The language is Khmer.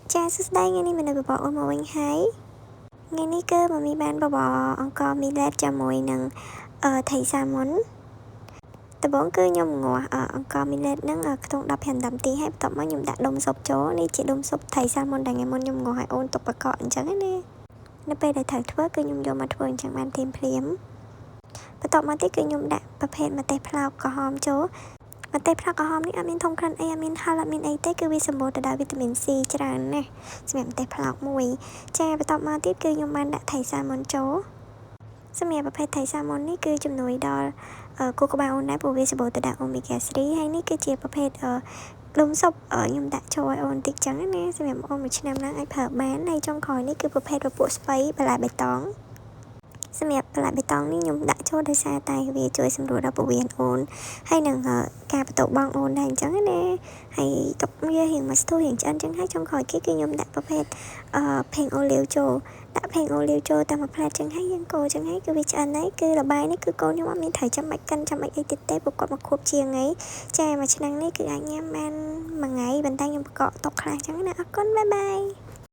Cha sức đây nghe ni mình được bỏ ôn màu anh hái nghe ni cơ mà mi ban bỏ ông con mi lết cho mùi nâng thầy xa mónแต่បងគឺខ្ញុំងាស់អង្គមីលេតហ្នឹងក្នុង15នាទីហើយបន្ទាប់មកខ្ញុំដាក់ដុំស៊ុបចូលនេះជាដុំស៊ុបថៃសាមុនដែលថ្ងៃមុនខ្ញុំងាស់ឲ្យអូនទុកបកកអញ្ចឹងណានៅពេលដែលត្រូវធ្វើគឺខ្ញុំយកមកធ្វើអញ្ចឹងបានភ្លាមបន្ទាប់មកទៀតគឺខ្ញុំដាក់ប្រភេទម្ទេសផ្លោកក្រហមចូលម្ទេសផ្លោកក្រហមនេះអត់មានធំក្រាន់អីអត់មានហឹរអត់មានអីទេគឺវាសម្បូរទៅដោយវីតាមីន C ច្រើនណាស់សម្រាប់ម្ទេសផ្លោកមួយចាបន្ទាប់មកទៀតគឺខ្ញុំបានដាក់ថៃសាមុនចូលសម្រាប់ប្រភេទថៃសាមុននេះគឺជំនួយដល់គូក្បាលអូនដែរព្រោះវាសម្បូរទៅដោយ omega 3 ហើយនេះគឺជាប្រភេទដុំស៊ុបខ្ញុំដាក់ចូលឲ្យអូនតិចចឹងណាសម្រាប់អូនមួយឆ្នាំឡើងអាចប្រើបានហើយចុងក្រោយនេះគឺប្រភេទពពួកស្ពៃបន្លែបៃតងសម្រាប់បន្លែបៃតងនេះខ្ញុំដាក់ចូលដោយសារតែវាជួយសម្រួលដល់ពោះវៀនអូនហើយនឹងការបន្ទោបងអូនដែរអញ្ចឹងណាហើយទុកវារៀងមកស្ទុះរៀងឆ្អិនចឹងហើយចុងក្រោយគេគឺខ្ញុំដាក់ប្រភេទផេងអូលីវចូលដាក់ផេងអូលីវចូលតាមមួយផ្លែតចឹងហើយយើងកូរចឹងហើយគឺវាឆ្អិនហើយគឺរបាយនេះគឺកូនខ្ញុំអត់មានត្រូវចាំបាច់កិនចាំបាច់អីទៀតទេព្រោះគាត់មកខួបជាងហើយចាមួយឆ្នាំងនេះគឺអាចញ៉ាំបានមួយថ្ងៃប៉ុន្តែខ្ញុំប្រកបតុកខ្លះចឹងណាអរគុណបាយបាយ